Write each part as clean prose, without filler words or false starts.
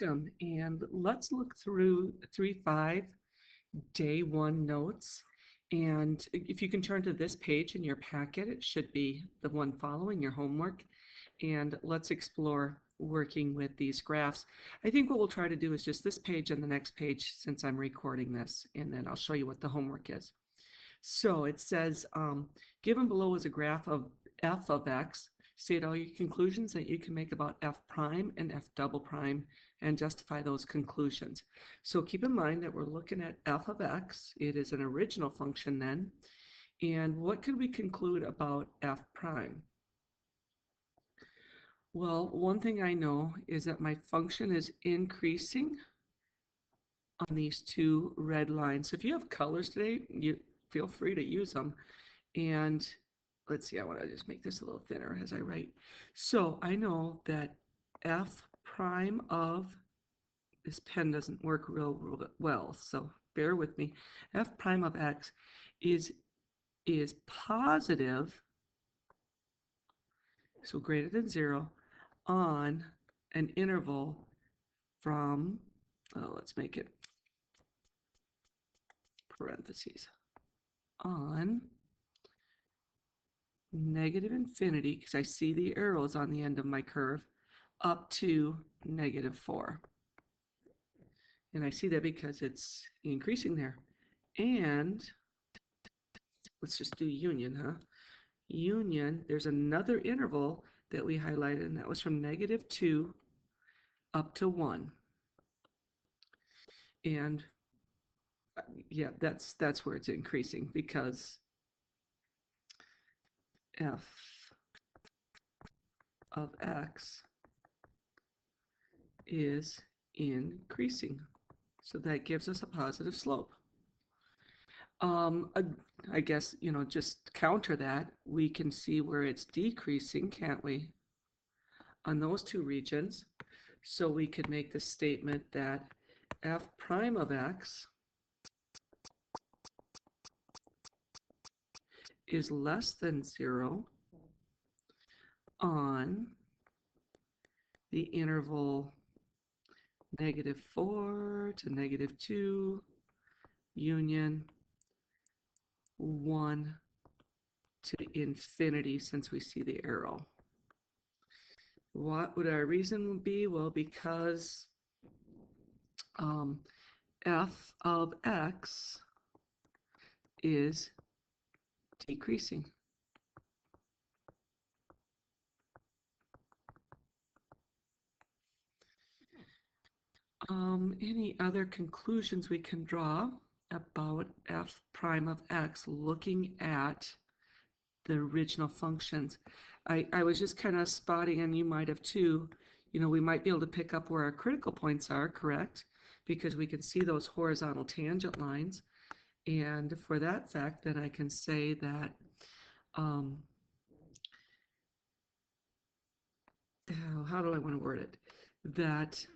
welcome. And let's look through 3.5 day one notes. And if you can turn to this page in your packet, it should be the one following your homework. And let's explore working with these graphs. I think what we'll try to do is just this page and the next page since I'm recording this, and then I'll show you what the homework is. So it says, given below is a graph of f of x. State all your conclusions that you can make about f prime and f double prime and justify those conclusions. So keep in mind that we're looking at f of x. It is an original function then. And what could we conclude about f prime? Well, one thing I know is that my function is increasing on these two red lines. So if you have colors today, you feel free to use them. And let's see, I want to just make this a little thinner as I write. So I know that f prime of, this pen doesn't work real well, so bear with me. F prime of x is positive, so greater than 0, on an interval from, let's make it parentheses, on negative infinity, because I see the arrows on the end of my curve, up to -4. And I see that because it's increasing there. And let's just do union, huh? Union, there's another interval that we highlighted, and that was from -2 up to 1. And yeah, that's where it's increasing, because f of x is increasing. So that gives us a positive slope. I guess, just counter that, we can see where it's decreasing, can't we, on those two regions. So we could make the statement that f prime of x is less than 0 on the interval -4 to -2 union 1 to infinity, since we see the arrow. What would our reason be? Well, because f of x is decreasing. Any other conclusions we can draw about f prime of x looking at the original functions? I was just kind of spotting, and you might have too, we might be able to pick up where our critical points are, correct? Because we can see those horizontal tangent lines. And for that fact, then I can say that how do I want to word it? That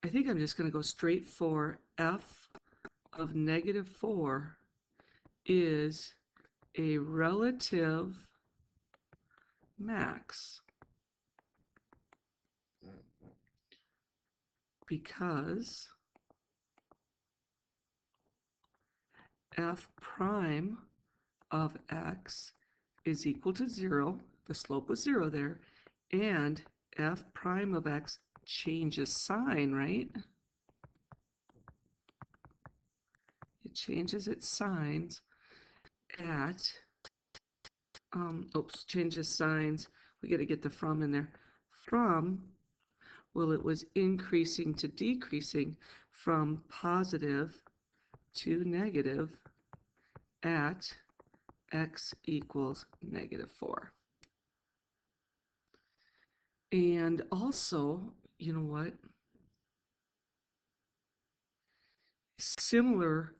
I think I'm just going to go straight for f of -4 is a relative max, because f prime of x is equal to 0, the slope was 0 there, and f prime of x changes sign, right? It changes its signs at, changes signs, we got to get the from in there. From, well, it was increasing to decreasing from positive to negative at x equals -4. And also, you know what? Similar,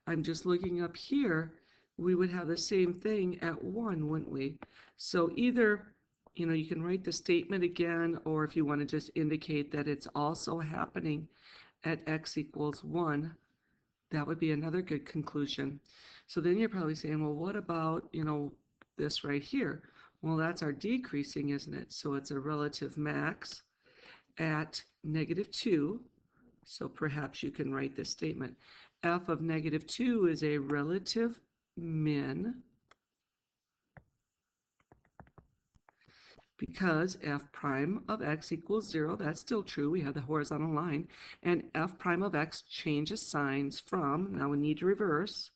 I'm just looking up here, we would have the same thing at 1, wouldn't we? So either, you can write the statement again, or if you want to just indicate that it's also happening at x equals 1, that would be another good conclusion. So then you're probably saying, well, what about, this right here? Well, that's our decreasing, isn't it? So it's a relative max at -2. So perhaps you can write this statement. F of -2 is a relative min because f prime of x equals 0. That's still true. We have the horizontal line. And f prime of x changes signs from, now we need to reverse,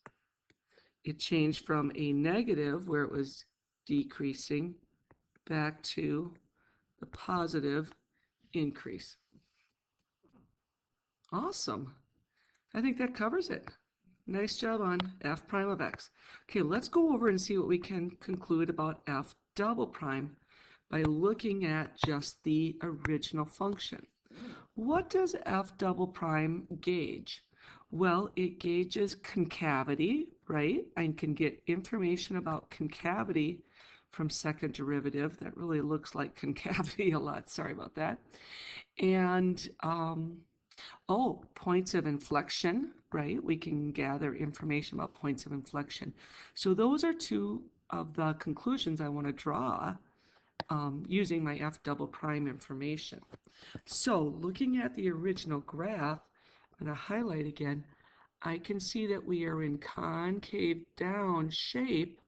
it changed from a negative where it was decreasing back to the positive increase. Awesome. I think that covers it. Nice job on f prime of x. Okay, let's go over and see what we can conclude about f double prime by looking at just the original function. What does f double prime gauge? Well, it gauges concavity, right? I can get information about concavity from second derivative. That really looks like concavity a lot. Sorry about that. And points of inflection, right? We can gather information about points of inflection. So those are two of the conclusions I want to draw using my f double prime information. So looking at the original graph, I'm going to highlight again, I can see that we are in concave down shape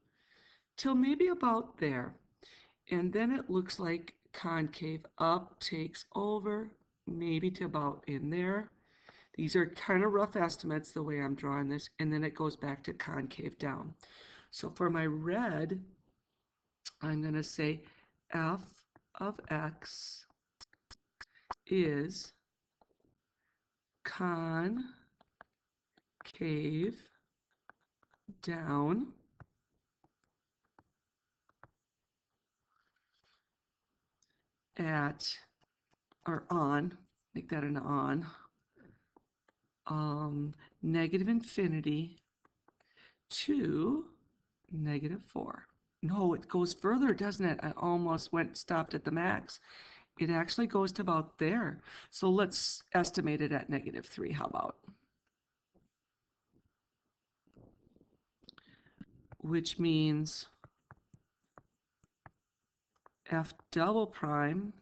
till maybe about there. And then it looks like concave up takes over, maybe to about in there. These are kind of rough estimates the way I'm drawing this, and then it goes back to concave down. So for my red, I'm going to say f of x is concave down at, or on, make that an on, negative infinity to -4. No, it goes further, doesn't it? I almost stopped at the max. It actually goes to about there. So let's estimate it at -3. How about? Which means f double prime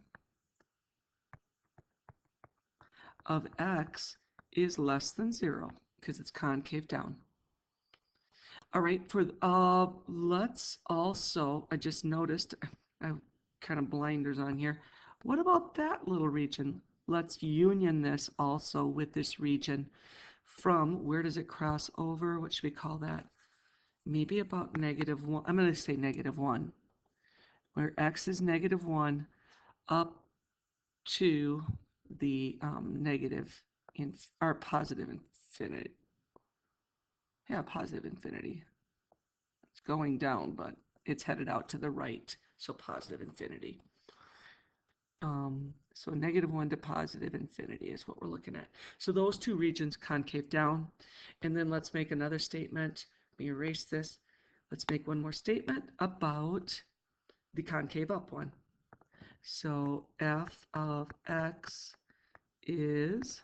of x is less than 0 because it's concave down. All right, let's also, I just noticed I have kind of blinders on here. What about that little region? Let's union this also with this region from, where does it cross over? What should we call that? Maybe about -1. I'm going to say -1, where x is -1 up to the negative or positive infinity. Yeah, positive infinity. It's going down, but it's headed out to the right, so positive infinity. So -1 to positive infinity is what we're looking at. So those two regions concave down. And then let's make another statement. Let me erase this. Let's make one more statement about the concave up one. So f of x is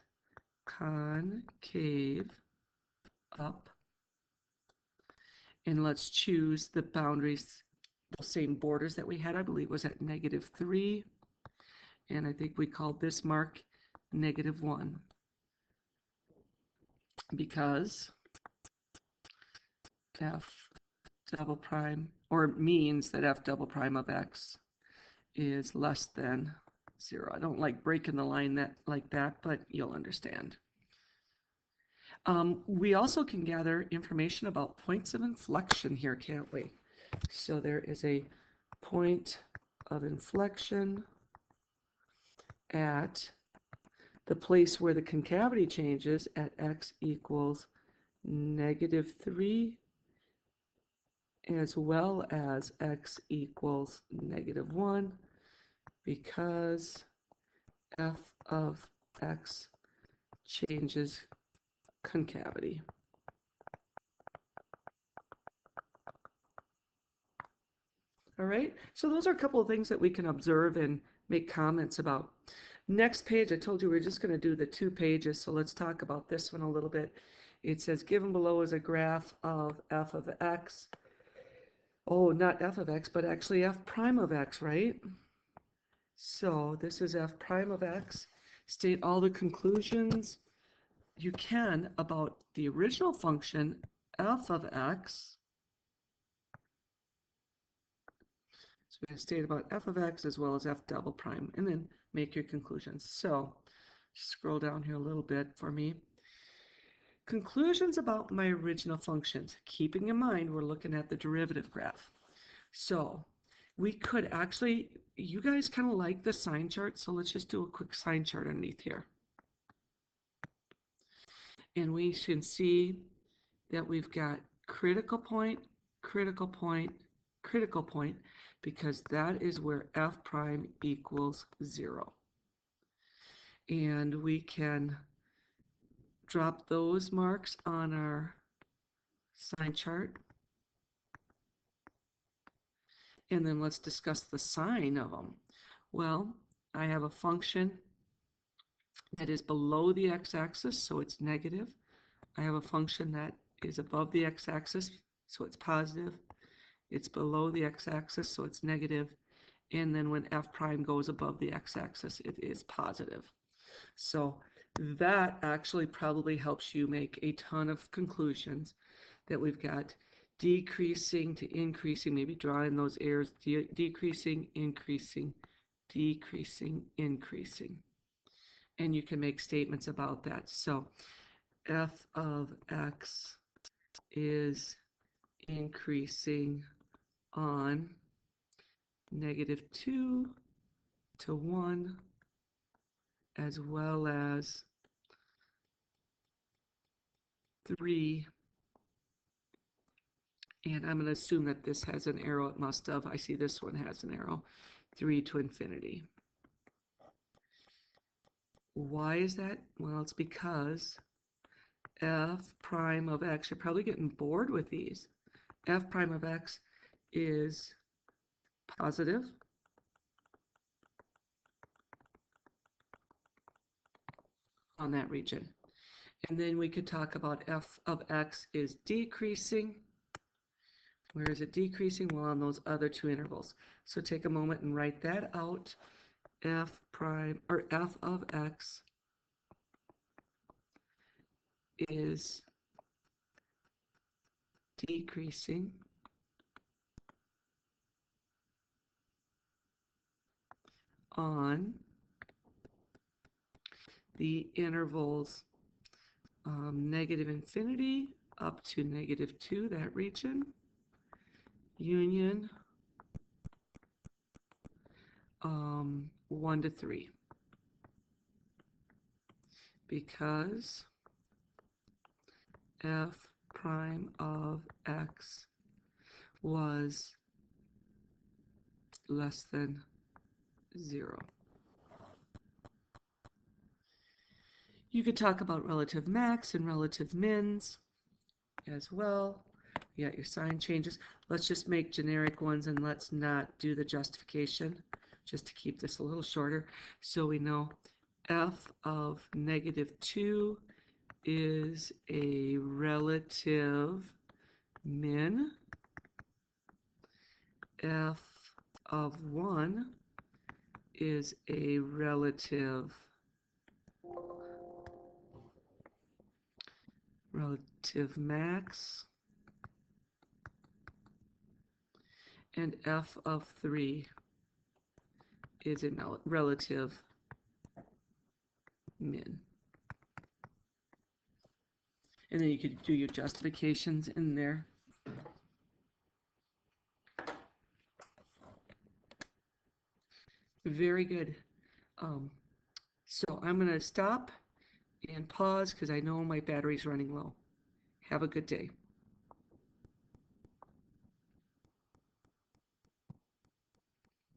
concave up. And let's choose the boundaries, the same borders that we had, I believe was at -3. And I think we called this mark -1 because f double prime, or it means that f double prime of x is less than 0. I don't like breaking the line like that, but you'll understand. We also can gather information about points of inflection here, can't we? So there is a point of inflection at the place where the concavity changes at x equals -3, as well as x equals -1, because f of x changes concavity. All right, so those are a couple of things that we can observe and make comments about. Next page, I told you we're just going to do the 2 pages, so let's talk about this one a little bit. It says, given below is a graph of f of x. Oh, not f of x, but actually f prime of x, right? So this is f prime of x. State all the conclusions you can about the original function f of x. So we're going to state about f of x as well as f double prime, and then make your conclusions. So scroll down here a little bit for me. Conclusions about my original functions. Keeping in mind we're looking at the derivative graph. So we could actually, you guys kind of like the sign chart, so let's just do a quick sign chart underneath here. And we can see that we've got critical point, critical point, critical point, because that is where f prime equals 0. And we can drop those marks on our sign chart. And then let's discuss the sign of them. Well, I have a function that is below the x-axis, so it's negative. I have a function that is above the x-axis, so it's positive. It's below the x-axis, so it's negative. And then when f prime goes above the x-axis, it is positive. So that actually probably helps you make a ton of conclusions that we've got decreasing to increasing, maybe draw in those errors, decreasing, increasing, decreasing, increasing. And you can make statements about that. So f of x is increasing on -2 to 1, as well as 3. And I'm going to assume that this has an arrow. It must have. I see this one has an arrow. 3 to infinity. Why is that? Well, it's because f prime of x, you're probably getting bored with these. F prime of x is positive. On that region. And then we could talk about f of x is decreasing. Where is it decreasing? Well, on those other two intervals. So take a moment and write that out. F prime, or f of x is decreasing on the intervals negative infinity up to -2, that region, union 1 to 3. Because f prime of x was less than 0. You could talk about relative max and relative mins as well. You got your sign changes. Let's just make generic ones and let's not do the justification, just to keep this a little shorter. So we know f of -2 is a relative min. F of 1 is a relative max, and f of 3 is a relative min. And then you could do your justifications in there. Very good. So I'm going to stop and pause because I know my battery's running low. Have a good day.